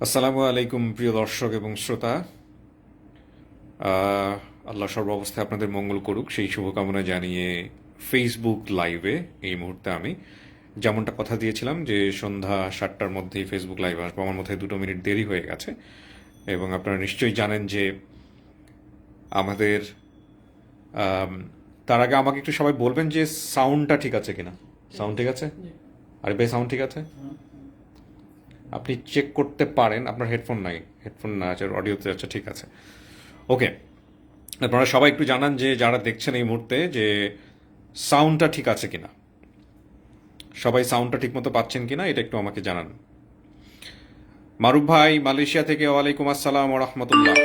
আসসালামু আলাইকুম প্রিয় দর্শক এবং শ্রোতা। আল্লাহ সর্বাবস্থায় আপনাদের মঙ্গল করুক সেই শুভকামনা জানিয়ে ফেসবুক লাইভে এই মুহূর্তে আমি যেমনটা কথা দিয়েছিলাম যে সন্ধ্যা 7টার মধ্যেই ফেসবুক লাইভ আসবো, আমার মধ্যে 2 মিনিট দেরি হয়ে গেছে। এবং আপনারা নিশ্চয়ই জানেন যে আমাদের তার আগে আমাকে একটু সবাই বলবেন যে সাউন্ডটা ঠিক আছে কিনা। সাউন্ড ঠিক আছে? আরে ভাই, সাউন্ড ঠিক আছে? আপনি চেক করতে পারেন। আপনার হেডফোন নাই, হেডফোন না আছে, অডিওতে আছে, ঠিক আছে, ওকে। আপনারা সবাই একটু জানান যে যারা দেখছেন এই মুহূর্তে যে সাউন্ডটা ঠিক আছে কিনা, সবাই সাউন্ডটা ঠিক মতো পাচ্ছেন কিনা এটা একটু আমাকে জানান। মারুফ ভাই মালয়েশিয়া থেকে, ওয়ালাইকুম আসসালাম ও রহমতুল্লাহ।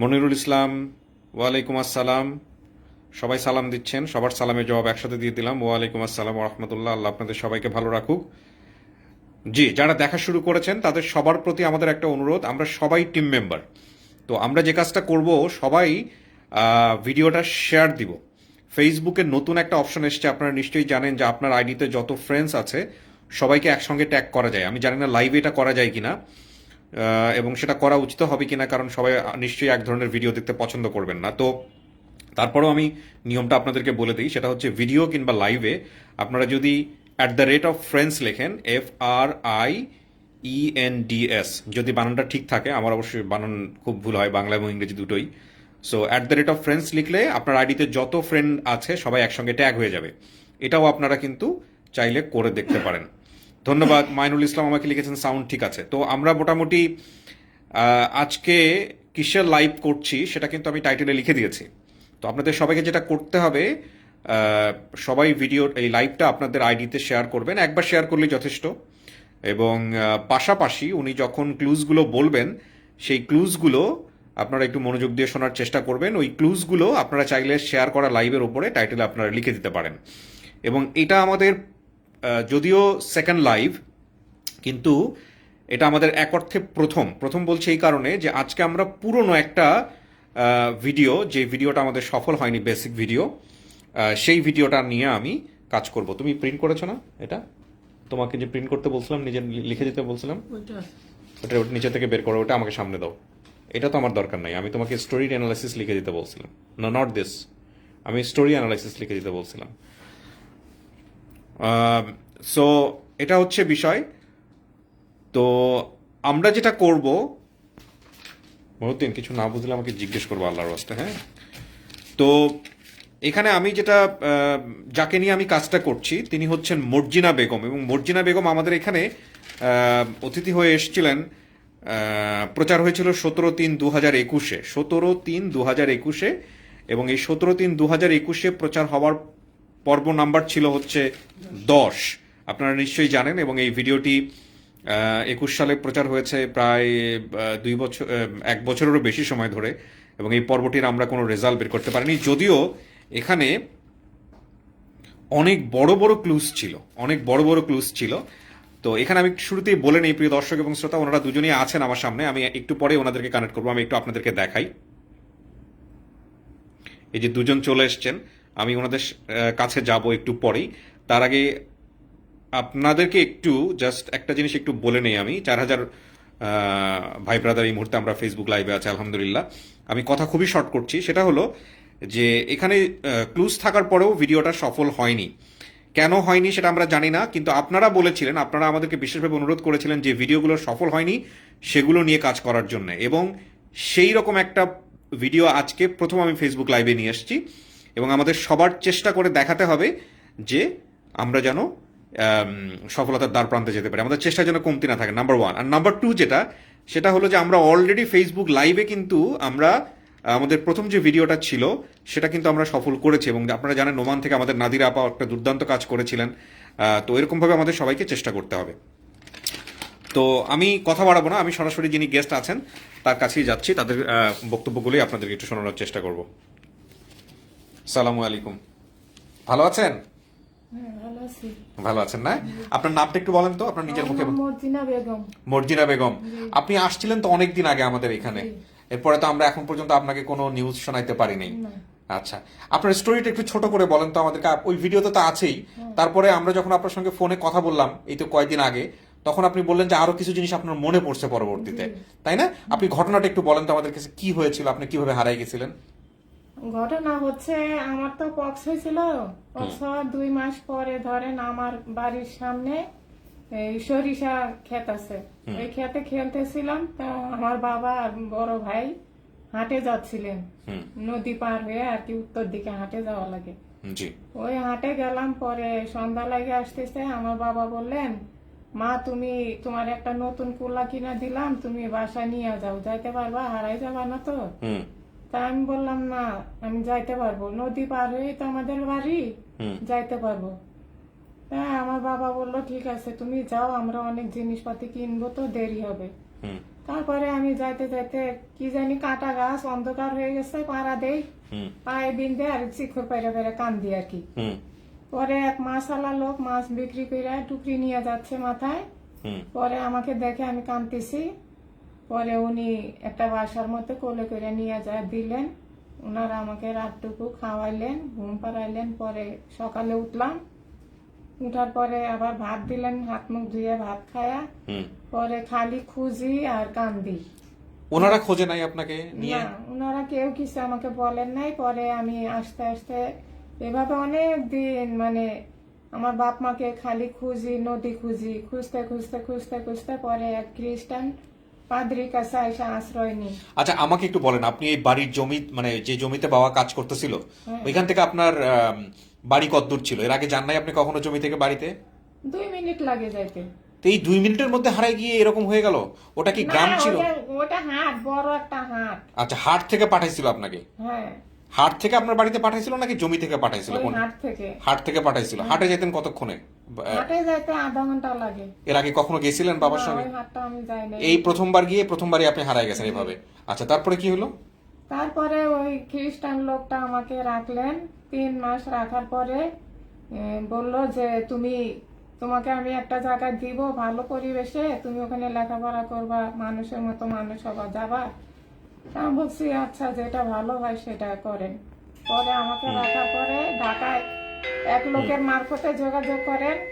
মনিরুল ইসলাম, ওয়ালাইকুম আসসালাম। সবাই সালাম দিচ্ছেন, সবার সালামের জবাব একসাথে দিয়ে দিলাম। ওয়ালাইকুম আসসালাম ও রহমতুল্লাহ। আল্লাহ আপনাদের সবাইকে ভালো রাখুক। জি, যারা দেখা শুরু করেছেন তাদের সবার প্রতি আমাদের একটা অনুরোধ, আমরা সবাই টিম মেম্বার। তো আমরা যে কাজটা করব, সবাই ভিডিওটা শেয়ার দিব। ফেসবুকে নতুন একটা অপশন এসছে, আপনারা নিশ্চয়ই জানেন যে আপনার আইডিতে যত ফ্রেন্ডস আছে সবাইকে একসঙ্গে ট্যাগ করা যায়। আমি জানি না লাইভে এটা করা যায় কিনা, এবং সেটা করা উচিত হবে কিনা, কারণ সবাই নিশ্চয়ই এক ধরনের ভিডিও দেখতে পছন্দ করবেন না। তো তারপরেও আমি নিয়মটা আপনাদেরকে বলে দিই, সেটা হচ্ছে ভিডিও কিংবা লাইভে আপনারা যদি @friends লেখেন, FRIENDS, যদি বানানটা ঠিক থাকে, আমার অবশ্যই বানান খুব ভুল হয় বাংলা এবং ইংরেজি দুটোই। সো @friends লিখলে আপনার আইডিতে যত ফ্রেন্ড আছে সবাই একসঙ্গে ট্যাগ হয়ে যাবে। এটাও আপনারা কিন্তু চাইলে করে দেখতে পারেন। ধন্যবাদ। মাইনুল ইসলাম আমাকে লিখেছেন সাউন্ড ঠিক আছে। তো আমরা মোটামুটি আজকে কিসের লাইভ করছি সেটা কিন্তু আমি টাইটেলে লিখে দিয়েছি। তো আপনাদের সবাইকে যেটা করতে হবে, সবাই ভিডিও এই লাইভটা আপনাদের আইডিতে শেয়ার করবেন, একবার শেয়ার করলেই যথেষ্ট। এবং পাশাপাশি উনি যখন ক্লুজগুলো বলবেন সেই ক্লুজগুলো আপনারা একটু মনোযোগ দিয়ে শোনার চেষ্টা করবেন। ওই ক্লুজগুলো আপনারা চাইলে শেয়ার করা লাইভের ওপরে টাইটেলে আপনারা লিখে দিতে পারেন। এবং এটা আমাদের যদিও সেকেন্ড লাইভ, কিন্তু এটা আমাদের এক অর্থে প্রথম। প্রথম বলছি এই কারণে যে আজকে আমরা পুরনো একটা ভিডিও, যে ভিডিওটা আমাদের সফল হয়নি, বেসিক ভিডিও, সেই ভিডিওটা নিয়ে আমি কাজ করব। তুমি প্রিন্ট করেছো না এটা? তোমাকে যে প্রিন্ট করতে বলছিলাম, নিজে লিখে দিতে বলছিলাম, ওটা নিচে থেকে বের করো, ওটা আমাকে সামনে দাও। এটা তো আমার দরকার নাই, আমি তোমাকে স্টোরি অ্যানালাইসিস লিখে দিতে বলছিলাম। না, নট দিস, আমি স্টোরি অ্যানালাইসিস লিখে দিতে বলছিলাম। সো এটা হচ্ছে বিষয়। তো আমরা যেটা করব, মহদ্দিন কিছু না বুঝলে আমাকে জিজ্ঞেস করবো আল্লাহর ওয়াস্তে, হ্যাঁ? তো এখানে আমি যেটা যাকে নিয়ে আমি কাজটা করছি তিনি হচ্ছেন মর্জিনা বেগম। এবং মর্জিনা বেগম আমাদের এখানে অতিথি হয়ে এসেছিলেন। প্রচার হয়েছিল 17/3/2021, 17/3/2021। এবং এই 17/3/2021 প্রচার হওয়ার পর্ব নাম্বার ছিল হচ্ছে 10, আপনারা নিশ্চয়ই জানেন। এবং এই ভিডিওটি 21 সালে প্রচার হয়েছে প্রায় 2 বছর, 1 বছরেরও বেশি সময় ধরে। এবং এই পর্বটির আমরা কোনো রেজাল্ট বের করতে পারিনি, যদিও এখানে অনেক বড় বড় ক্লুজ ছিল, অনেক বড় বড় ক্লুজ ছিল। তো এখানে আমি শুরুতেই বলে নিই, প্রিয় দর্শক এবং শ্রোতা, ওনারা দুজনেই আছেন আমার সামনে, আমি একটু পরে ওনাদেরকে কানেক্ট করবো। আমি একটু আপনাদেরকে দেখাই, এই যে দুজন চলে এসছেন, আমি ওনাদের কাছে যাব একটু পরেই। তার আগে আপনাদেরকে একটু জাস্ট একটা জিনিস একটু বলে নেই। আমি 4000 ভাই ব্রাদার এই মুহূর্তে আমরা ফেসবুক লাইভে আছে, আলহামদুলিল্লাহ। আমি কথা খুবই শর্ট করছি, সেটা হলো যে এখানে ক্লুজ থাকার পরেও ভিডিওটা সফল হয়নি। কেন হয়নি সেটা আমরা জানি না, কিন্তু আপনারা বলেছিলেন, আপনারা আমাদেরকে বিশেষভাবে অনুরোধ করেছিলেন যে ভিডিওগুলো সফল হয়নি সেগুলো নিয়ে কাজ করার জন্য। এবং সেই রকম একটা ভিডিও আজকে প্রথম আমি ফেসবুক লাইভে নিয়ে এসেছি। এবং আমাদের সবার চেষ্টা করে দেখাতে হবে যে আমরা যেন সফলতার দ্বার প্রান্তে যেতে পারি, আমাদের চেষ্টা যেন কমতি না থাকে, নাম্বার 1। আর নাম্বার 2 যেটা, সেটা হলো যে আমরা অলরেডি ফেসবুক লাইভে কিন্তু আমরা আমাদের প্রথম যে ভিডিওটা ছিল সেটা কিন্তু আমরা সফল করেছি। এবং আপনারা জানেন নোমান থেকে আমাদের নাদিরা আপা একটা দুর্দান্ত কাজ করেছিলেন। তো এরকমভাবে আমাদের সবাইকে চেষ্টা করতে হবে। তো আমি কথা বাড়াবো না, আমি সরাসরি যিনি গেস্ট আছেন তার কাছেই যাচ্ছি, তাদের বক্তব্যগুলোই আপনাদেরকে একটু শোনানোর চেষ্টা করব। সালামু আলাইকুম, ভালো আছেন? ভালো আছেন না? আপনার নামটা একটু বলেন তো, আপনার নিজের মুখে। মর্জিনা বেগম। মর্জিনা বেগম, আপনি আসছিলেন তো অনেকদিন আগে আমাদের এখানে, এরপরে তো আমরা এখন পর্যন্ত আপনাকে কোনো নিউজ শোনাইতে পারিনি। আচ্ছা, আপনার স্টোরিটা একটু ছোট করে বলেন তো আমাদেরকে। ওই ভিডিওতে তো আছেই, তারপরে আমরা যখন আপনার সঙ্গে ফোনে কথা বললাম এই তো কয়েকদিন আগে, তখন আপনি বললেন যে আরো কিছু জিনিস আপনার মনে পড়ছে পরবর্তীতে, তাই না? আপনি ঘটনাটা একটু বলেন তো আমাদের কাছে, কি হয়েছিল, আপনি কিভাবে হারাই গেছিলেন? ঘটনা হচ্ছে আমার তো পক্স হয়েছিল। পক্স হওয়ার 2 মাস পরে ধরেন আমার বাড়ির সামনে এই সরিষা ক্ষেত আছে, ওই ক্ষেতে খেলতেছিলাম। তা আমার বাবা আর বড় ভাই হাটে যাচ্ছিলেন, হুম। নদী পার হয়ে আর কি উত্তর দিকে হাটে যাওয়া লাগে। জি। ওই হাটে গেলাম, পরে সন্ধ্যা লাগে আসতেছে। আমার বাবা বললেন, মা তুমি তোমার একটা নতুন কুলা কিনা দিলাম, তুমি বাসা নিয়ে যাও, যাইতে পারবা, হারাই যাবা না তো? হুম। তা আমি বললাম না, আমি যাইতে পারবো, নদী পার হয়ে তো আমাদের বাড়ি, হুম। যাইতে পারবো। তা আমার বাবা বললো ঠিক আছে তুমি যাও, আমরা অনেক জিনিসপাতি কিনবো তো দেরি হবে। হুম। তারপরে আমি যাইতে যাইতে কি জানি কাটা গাছ অন্ধকার হয়ে গেছে, পাড়া দেই, হুম। পায়ে বিন্দে আর শিখর পেরে পেরে কান্দি আর কি। হুম। পরে এক মাছওয়ালা লোক মাছ বিক্রি করে টুকরি নিয়ে যাচ্ছে মাথায়। হুম। পরে আমাকে দেখে আমি কাঁদতেছি, পরে উনি একটা বাসার মধ্যে কোলে করে নিয়ে যায় দিলেন। ওনারা আমাকে রাতটুকু খাওয়াইলেন, ঘুম পাড়াইলেন। পরে সকালে উঠলাম, উঠার পরে আবার ভাত দিলেন, হাত মুখ ধুয়ে ভাত খায়া। হুম। পরে খালি খুঁজি আর কান্দি। ওনারা খোঁজে নাই আপনাকে নিয়ে? না, ওনারা কেউ কিছু আমাকে বলেন নাই। পরে আমি আস্তে আস্তে এভাবে অনেক দিন মানে আমার বাপ মাকে খালি খুঁজি, নদী খুঁজি, খুঁজতে খুঁজতে খুঁজতে খুঁজতে পরে এক খ্রিস্টান পাদ্রির কাছে এসে আশ্রয় নিই। আচ্ছা, আমাকে একটু বলেন, আপনি এই বাড়ির জমি, মানে যে জমিতে বাবা কাজ করতেছিল, হ্যাঁ। ওইখান থেকে আপনার বাড়ি কত দূর ছিল? এর আগে যান নাই আপনি কখনো জমি থেকে বাড়িতে? 2 মিনিট লাগে যাইতে। তো এই 2 মিনিটের মধ্যে হারাই গিয়ে এরকম হয়ে গেল? ওটা কি না, গ্রাম ছিল? ওটা হাট, বড় একটা হাট। আচ্ছা, হাট থেকে পাঠাইছিল আপনাকে? হ্যাঁ, হাট থেকে আপনার বাড়িতে পাঠাইছিল নাকি জমি থেকে পাঠাইছিল? ওই কোন? হাট থেকে। হাট থেকে পাঠাইছিল। হাটে যেতেন কতক্ষণে? হাটে যাইতে আধা ঘন্টা লাগে। এর আগে কখনো গেছিলেন বাবার না, সঙ্গে? ওই হাটটা আমি যাই নাই। এই প্রথমবার গিয়ে প্রথমবারই আপনি হারাই গেছেন এভাবে? আচ্ছা, তারপরে কি হলো? তারপরে ওই খ্রিস্টান লোকটা আমাকে রাখলেন। 3 মাস রাখার পরে বলল যে তোমাকে আমি একটা জায়গায় দিব ভালো পরিবেশে, তুমি ওখানে লেখাপড়া করবা, মানুষের মতো মানুষ হবা, যাবা। তা আমি বলছি আচ্ছা, যেটা ভালো হয় সেটা করেন। পরে আমাকে রাখার পরে ঢাকায় এক লোকের মারফতে যোগাযোগ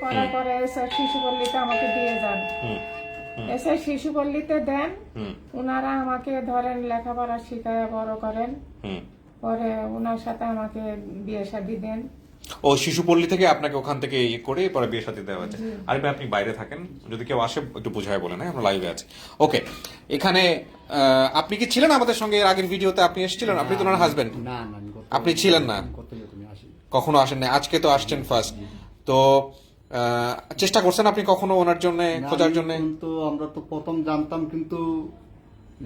করার পরে এসে শিশুপল্লীতে আমাকে দিয়ে যান। হুম। এসে শিশুপল্লীতে দেন, হুম। ওনারা আমাকে ধরেন লেখাপড়া শিখায় বড় করেন। হুম। পরে ওনার সাথে আমাকে বিয়ে শাদী দেন। ও শিশুপল্লী থেকে আপনাকে ওখান থেকে ইয়ে করে পরে বিয়ে সাথে দেওয়া হয়েছে। আরে ভাই, আপনি বাইরে থাকেন, যদি কেউ আসে একটু বুঝায় বলেন, হ্যাঁ আমরা লাইভে আছি। ওকে, এখানে আপনি কি ছিলেন আমাদের সঙ্গে এর আগের ভিডিওতে? আপনি এসেছিলেন? আপনি তো ওনার হাজবেন্ড? না না, আমি আপনি ছিলেন না? কত তুমি আসি। কখনো আসেন না, আজকে তো আসছেন ফার্স্ট। তো চেষ্টা করছেন আপনি কখনো ওনার জন্য খোঁজার জন্য? কিন্তু আমরা তো প্রথম জানতাম, কিন্তু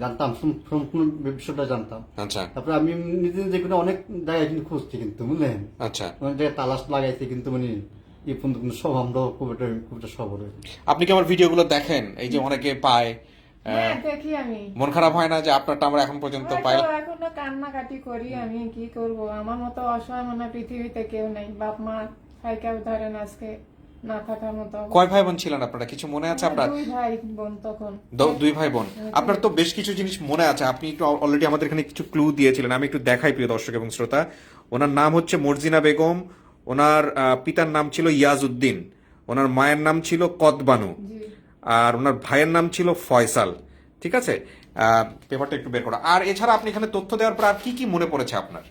জানতাম সম্পূর্ণ বিষয়টা জানতাম। আচ্ছা। তারপরে আমি নিজে নিজে কিন্তু অনেক জায়গায় কিন্তু খুঁজছি, কিন্তু বুঝলেন, আচ্ছা। অনেক জায়গায় তালাশ লাগাইছি, কিন্তু মানে এই পর্যন্ত কিন্তু সব আমরা খুব একটা সবর হয়েছি। আপনি কি আমার ভিডিওগুলো দেখেন? এই যে অনেকে পায়, হ্যাঁ, দেখি আমি। মন খারাপ হয় না যে আপনারটা আমরা এখন পর্যন্ত হয়তো পাই? এখনো কান্নাকাটি করি। আমি কি করব, আমার মতো অসহায় মনে পৃথিবীতে কেউ নেই। বাপ মা থাইকাও ধরেন আজকে না থাকার মতো অবস্থা। কয় ভাই বোন ছিলেন আপনারা, কিছু মনে আছে আপনার? 2 ভাই বোন তখন। দুই ভাই বোন। আপনার তো বেশ কিছু জিনিস মনে আছে, আপনি একটু অলরেডি আমাদের এখানে কিছু ক্লু দিয়েছিলেন, আমি একটু দেখাই প্রিয় দর্শক এবং শ্রোতা। ওনার নাম হচ্ছে মর্জিনা বেগম, ওনার পিতার নাম ছিল ইয়াজউদ্দিন, ওনার মায়ের নাম ছিল কদবানু, জি। আর ওনার ভাইয়ের নাম ছিল ফয়সাল। ঠিক আছে, পেপারটা একটু বের করা। আর এছাড়া আপনি এখানে তথ্য দেওয়ার পর আর কি কি মনে পড়েছে আপনার?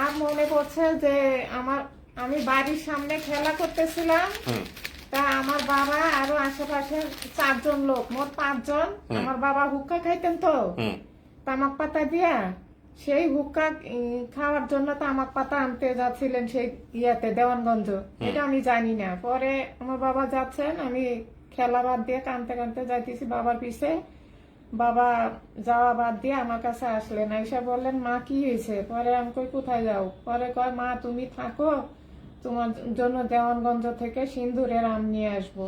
আর মনে পড়ছে যে আমি বাড়ির সামনে খেলা করতেছিলাম। হুম। তা আমার বাবা আরো আশেপাশের 4 জন লোক, মোট 5 জন। আমার বাবা হুক্কা খাইতেন তো, হুম। তামাক পাতা দিয়া। সেই হুক্কা খাওয়ার জন্য তামাক পাতা আনতে যাচ্ছিলেন সেই ইয়াতে দেওয়ানগঞ্জ। এটা আমি জানি না। পরে আমার বাবা যাচ্ছেন, আমি খেলা বাদ দিয়ে কানতে কানতে যাইতেছি বাবার পিছে। বাবা যাওয়া বাদ দিয়ে আমার কাছে আসলেন, এসে বললেন মা কি হয়েছে? পরে আমি কই কোথায় যাও? পরে কয় মা তুমি থাকো, তোমার জন্য দেওয়ানগঞ্জ থেকে সিন্দুরের আম নিয়ে আসবো।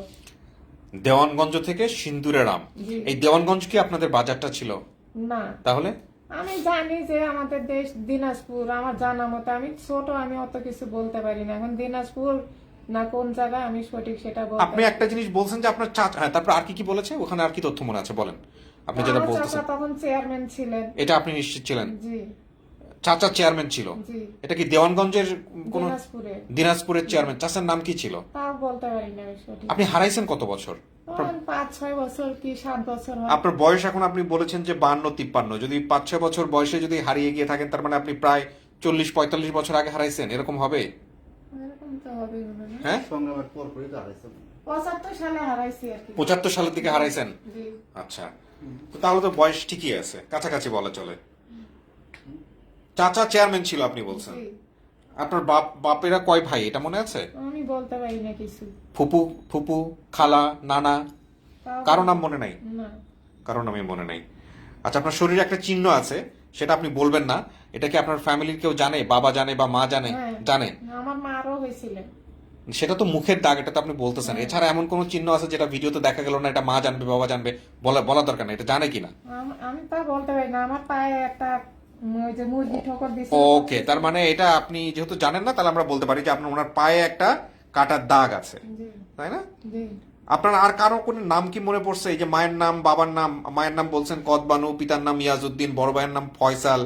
দেওয়ানগঞ্জ থেকে সিন্দুরের আম? জি। এই দেওয়ানগঞ্জ কি আপনাদের বাজারটা ছিল না, তাহলে? আমি জানি যে আমাদের দেশ দিনাজপুর, আমার জানা মতো। আমি ছোট, আমি অত কিছু বলতে পারি না। এখন দিনাজপুর না কোন জায়গা আমি সঠিক সেটা বলতে আপনি একটা জিনিস বলছেন যে আপনার চাচা, হ্যাঁ, তারপর আর কি কি বলেছে ওখানে, আর কি তথ্য মনে আছে বলেন আপনি যেটা আমার বলতেছেন। চাচা তখন চেয়ারম্যান ছিলেন। এটা আপনি নিশ্চিত ছিলেন? জি। চাচা চেয়ারম্যান ছিল? জি। এটা কি দেওয়ানগঞ্জের কোন? দিনাজপুরে। দিনাজপুরের চেয়ারম্যান। চাচার নাম কি ছিল? তাও বলতে পারি না আমি সঠিক। আপনি হারাইছেন কত বছর? আপনার 5-6 বছর কি 7 বছর হয়। আপনার বয়স এখন আপনি বলেছেন যে 52-53, যদি 5-6 বছর বয়সে যদি হারিয়ে গিয়ে থাকেন তার মানে আপনি প্রায় 40-45 বছর আগে হারাইছেন, এরকম হবে? এরকম তো হবে মনে হয়। হ্যাঁ, সংগ্রামের পর পরই তো হারাইছে। 75 সালে হারাইছি আর কি। 75 সালের দিকে হারাইছেন। জি আচ্ছা, তো তাহলে তো বয়স ঠিকই আছে, কাছাকাছি বলা চলে। চাচা চেয়ারম্যান ছিল আপনি বলছেন। জি। আপনার বাপেরা কয় ভাই এটা মনে আছে? আমি বলতে পারি না কিছু। ফুপু ফুপু, খালা, নানা, তাও- কারো নাম মনে নাই? না। কারো নামই মনে নাই। আচ্ছা, আপনার শরীরে একটা চিহ্ন আছে, সেটা আপনি বলবেন না। এটা কি আপনার ফ্যামিলির কেউ জানে? বাবা জানে বা মা জানে? হ্যাঁ। জানে। আমার মারও হয়েছিল। সেটা তো মুখের দাগ, এটা তো আপনি বলতেছেন। এছাড়া এমন কোন চিহ্ন আছে যেটা ভিডিওতে দেখা গেল না, এটা মা জানবে বাবা জানবে, বলা দরকার না, এটা জানে কিনা? আমি তা বলতে পারি না। আমার পায়ে একটা ওই যে মুরগি ঠোকর দিছিল। ওকে, তার মানে এটা আপনি যেহেতু জানেন না, তাহলে আমরা বলতে পারি যে আপনার ওনার পায়ে একটা কাটার দাগ আছে, জি তাই না? জি। আপনার আর কারো কোনো নাম কি মনে পড়ছে? এই যে মায়ের নাম, বাবার নাম, মায়ের নাম বলছেন কদবানু, পিতার নাম ইয়াজউদ্দিন, বড় ভাইয়ের নাম ফয়সাল,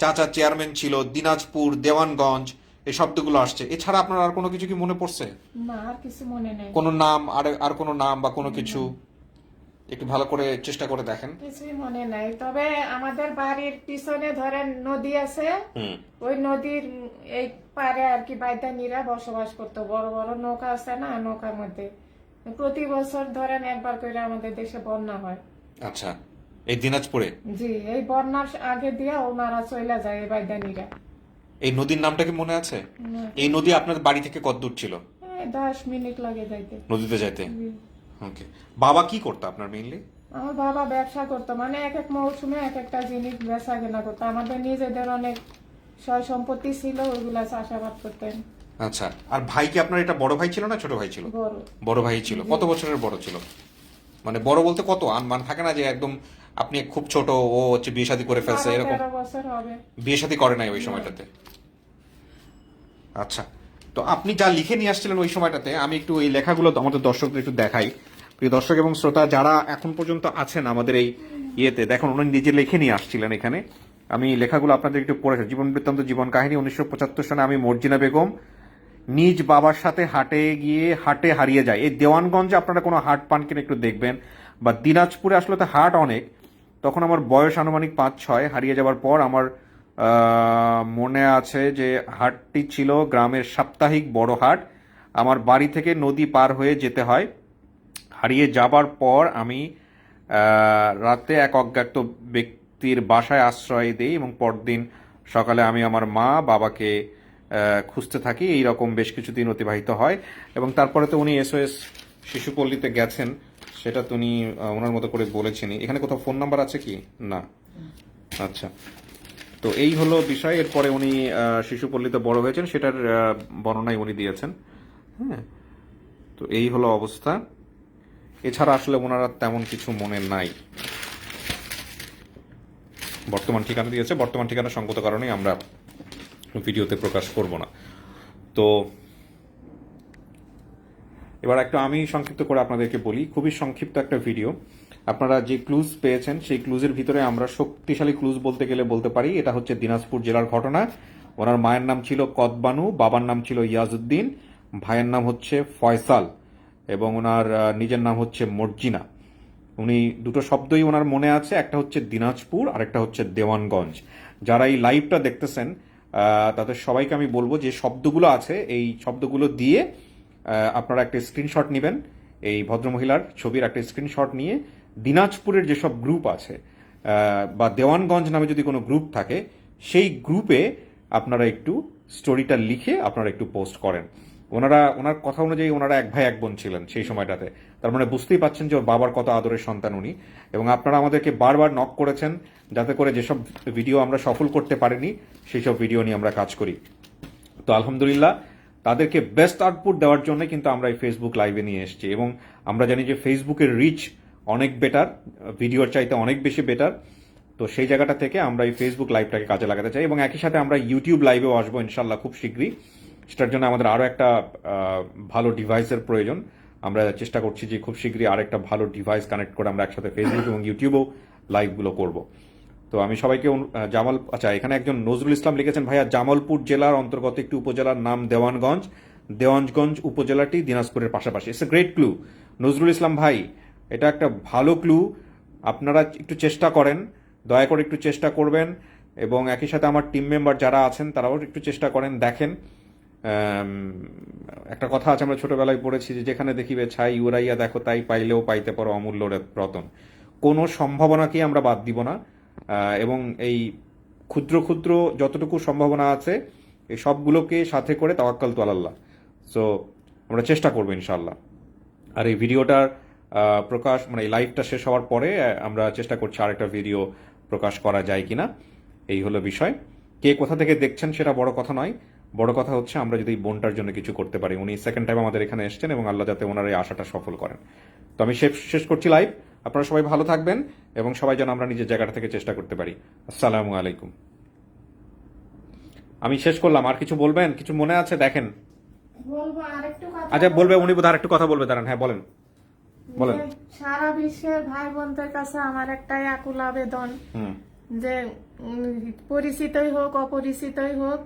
চাচা চেয়ারম্যান ছিল, দিনাজপুর, দেওয়ানগঞ্জ, এই শব্দগুলো আসছে। এছাড়া আপনার আর কোনো কিছু কি মনে পড়ছে? না, আর কিছু মনে নেই। কোনো নাম, আর কোনো নাম বা কোনো কিছু একটু ভালো করে চেষ্টা করে দেখেন। কিছুই মনে নাই। তবে আমাদের বাড়ির পিছনে ধরেন নদী আছে। হুম। ওই নদীর এই পারে আর কি বাইদানিরা বসবাস করতো। বড় বড় নৌকা আছে না, নৌকার মধ্যে প্রতি বছর ধরেন একবার করে আমাদের দেশে বন্যা হয়। আচ্ছা, এই দিনাজপুরে জি, এই বন্যার আগে দিয়ে ওনারা চলে যায় এই বাইদানিরা। এই নদীর নামটা কি মনে আছে? না, এই নদী আপনার বাড়ি থেকে কত দূর ছিল এই 10 মিনিট লাগে যাইতে। নদীতে যেতে? জি। ওকে, বাবা কি করতো আপনার মেইনলি? আমার বাবা ব্যবসা করতো, মানে এক এক মৌসুমে এক একটা জিনিস বেচা কেনা করতো। আমাদের নিজেদের অনেক সয় সম্পত্তি ছিল, ওইগুলা চাষাবাদ করতেন। আচ্ছা, আর ভাই কি আপনার এটা বড় ভাই ছিল না ছোট ভাই ছিল? বড়। বড় ভাই ছিল। কত বছরের বড় ছিল? মানে বড় বলতে কত, মান থাকে না যে একদম আপনি খুব ছোট, ও হচ্ছে বিয়ে শাদী করে ফেলছে, এরকম? 13 বছর হবে। বিয়ে শাদী করে নাই ওই সময়টাতে? আচ্ছা, তো আপনি যা লিখে নিয়ে আসছিলেন ওই সময়টাতে, আমি একটু এই লেখাগুলো আমাদের দর্শকদের একটু দেখাই। প্রিয় দর্শক এবং শ্রোতা যারা এখন পর্যন্ত আছেন আমাদের এই ইয়েতে, দেখুন উনি নিজে লিখে নিয়ে আসছিলেন এখানে। আমি লেখাগুলো আপনাদের একটু পড়ে, জীবন বৃত্তান্ত, জীবন কাহিনী। 1975 সালে আমি মর্জিনা বেগম নিজ বাবার সাথে হাটে হারিয়ে যায়। এই দেওয়ানগঞ্জে আপনারা কোনো হাট পান কিনা একটু দেখবেন, বা দিনাজপুরে আসলে তো হাট অনেক। তখন আমার বয়স আনুমানিক 5-6। হারিয়ে যাওয়ার পর আমার মনে আছে যে হাটটি ছিল গ্রামের সাপ্তাহিক বড় হাট। আমার বাড়ি থেকে নদী পার হয়ে যেতে হয়। হারিয়ে যাবার পর আমি রাতে এক অজ্ঞাত ব্যক্তির বাসায় আশ্রয় দিই এবং পরদিন সকালে আমি আমার মা বাবাকে খুঁজতে থাকি। এই রকম বেশ কিছুদিন অতিবাহিত হয় এবং তারপরে তো উনি SOS শিশুপল্লীতে গেছেন, সেটা তো উনি ওনার মতো করে বলেছেনই। এখানে কোথাও ফোন নাম্বার আছে কি? না। আচ্ছা, তো এই হলো বিষয়। এরপরে উনি শিশুপল্লীতে বড় হয়েছেন, সেটার বর্ণনাই উনি দিয়েছেন। হ্যাঁ, তো এই হলো অবস্থা। এছাড়া আসলে ওনারা তেমন কিছু মনে নাই। বর্তমান ঠিকানা দিয়েছে, বর্তমান ঠিকানা সঙ্গত কারণে আমরা ভিডিওতে প্রকাশ করব না। তো এবার একটু আমি সংক্ষিপ্ত করে আপনাদেরকে বলি, খুবই সংক্ষিপ্ত একটা ভিডিও। আপনারা যে ক্লুজ পেয়েছেন সেই ক্লুজের ভিতরে আমরা শক্তিশালী ক্লুজ বলতে গেলে বলতে পারি এটা হচ্ছে দিনাজপুর জেলার ঘটনা। ওনার মায়ের নাম ছিল কদবানু, বাবার নাম ছিল ইয়াজউদ্দিন, ভাইয়ের নাম হচ্ছে ফয়সাল এবং ওনার নিজের নাম হচ্ছে মর্জিনা। উনি দুটো শব্দই ওনার মনে আছে, একটা হচ্ছে দিনাজপুর আর একটা হচ্ছে দেওয়ানগঞ্জ। যারা এই লাইভটা দেখতেছেন তাদের সবাইকে আমি বলবো যে শব্দগুলো আছে এই শব্দগুলো দিয়ে আপনারা একটা স্ক্রিনশট নেবেন, এই ভদ্রমহিলার ছবির একটা স্ক্রিনশট নিয়ে দিনাজপুরের যেসব গ্রুপ আছে বা দেওয়ানগঞ্জ নামে যদি কোনো গ্রুপ থাকে সেই গ্রুপে আপনারা একটু স্টোরিটা লিখে আপনারা একটু পোস্ট করেন। ওনার কথা অনুযায়ী ওনারা এক ভাই এক বোন ছিলেন সেই সময়টাতে। তার মানে বুঝতেই পাচ্ছেন যে ওর বাবার কত আদরের সন্তান উনি। এবং আপনারা আমাদেরকে বারবার নক করেছেন যাতে করে যেসব ভিডিও আমরা সফল করতে পারিনি সেই সব ভিডিও নিয়ে আমরা কাজ করি। তো আলহামদুলিল্লাহ তাদেরকে বেস্ট আউটপুট দেওয়ার জন্য কিন্তু আমরা এই ফেসবুক লাইভে নিয়ে এসেছি এবং আমরা জানি যে ফেসবুকের রিচ অনেক বেটার, ভিডিওর চাইতে অনেক বেশি বেটার। তো সেই জায়গাটা থেকে আমরা এই ফেসবুক লাইভটাকে কাজে লাগাতে চাই এবং একই সাথে আমরা ইউটিউব লাইভেও আসবো ইনশাল্লাহ খুব শীঘ্রই। সেটার জন্য আমাদের আরও একটা ভালো ডিভাইসের প্রয়োজন। আমরা চেষ্টা করছি যে খুব শীঘ্রই আরেকটা ভালো ডিভাইস কানেক্ট করে আমরা একসাথে ফেসবুক এবং ইউটিউবেও লাইভগুলো করব। তো আমি সবাইকে আচ্ছা, এখানে একজন নজরুল ইসলাম লিখেছেন, ভাইয়া জামালপুর জেলার অন্তর্গত একটি উপজেলার নাম দেওয়ানগঞ্জ, দেওয়ানগঞ্জ উপজেলাটি দিনাজপুরের পাশাপাশি। It's a great clue Nazrul Islam ভাই। এটা একটা ভালো ক্লু। আপনারা একটু চেষ্টা করেন, দয়া করে একটু চেষ্টা করবেন, এবং একই সাথে আমার টিম মেম্বার যারা আছেন তারাও একটু চেষ্টা করেন। দেখেন, একটা কথা আছে, আমরা ছোটবেলায় পড়েছি যে যেখানে দেখিবে ছাই উড়াইয়া দেখো তাই পাইলেও পাইতে পারো অমূল্য রতন। কোনো সম্ভাবনাকেই আমরা বাদ দিব না, এবং এই ক্ষুদ্র ক্ষুদ্র যতটুকু সম্ভাবনা আছে এই সবগুলোকে সাথে করে তাওয়াক্কাল তু আলাল্লাহ। সো আমরা চেষ্টা করবো ইনশাআল্লাহ। আর এই ভিডিওটার প্রকাশ মানে এই লাইভটা শেষ হওয়ার পরে আমরা চেষ্টা করছি আরেকটা ভিডিও প্রকাশ করা যায় কিনা। এই হলো বিষয়। কে কোথা থেকে দেখছেন সেটা বড় কথা নয়, বড় কথা হচ্ছে আমরা যদি এই বোনটার জন্য কিছু করতে পারি। উনি সেকেন্ড টাইম আমাদের এখানে এসেছেন এবং আল্লাহ যাতে ওনার এই আশাটা সফল করেন। তো আমি শেষ করছি লাইভ। আপনারা সবাই ভালো থাকবেন এবং সবাই যেন আমরা নিজের জায়গাটা থেকে চেষ্টা করতে পারি। আসসালামু আলাইকুম। আমি শেষ করলাম। আর কিছু বলবেন? কিছু মনে আছে? দেখেন, বলবো আরেকটু কথা। আচ্ছা বলবে, উনি বোধহয় আরেকটু কথা বলবে, দাঁড়ান। হ্যাঁ বলেন। বলেন। যে সারা বিশ্বের ভাই বোনদের কাছে আমার একটাই আকুল আবেদন, হুম। যে পরিচিতই হোক অপরিচিতই হোক,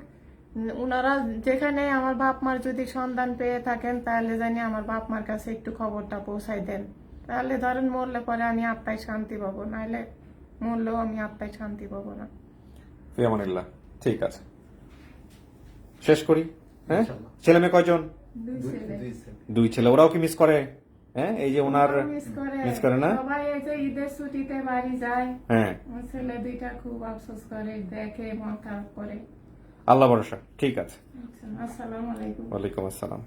ওনারা যেখানে আমার বাপ মার যদি সন্ধান পেয়ে থাকেন তাহলে জানি আমার বাপ মার কাছে একটু খবরটা পৌঁছাই দেন। তাহলে ধরেন মরলে পরে আমি আত্মায় শান্তি পাবো, নাহলে মরলেও আমি আত্মায় শান্তি পাবো না। ফিয়ামানিল্লাহ। ঠিক আছে, শেষ করি। হ্যাঁ, ইনশাআল্লাহ। ছেলে মেয়ে কয়জন? দুই ছেলে। দুই ছেলে। ওরাও কি মিস করে? হ্যাঁ, এই যে ওনার মিস করে না? সবাই এই যে ঈদের ছুটিতে বাড়ি যায়, হ্যাঁ, আমার ছেলে দুইটা খুব আফসোস করে, দেখে মন খারাপ করে। আল্লাহ ভরসা। ঠিক আছে। আচ্ছা, আসসালামু আলাইকুম। ওয়ালাইকুম আসসালাম।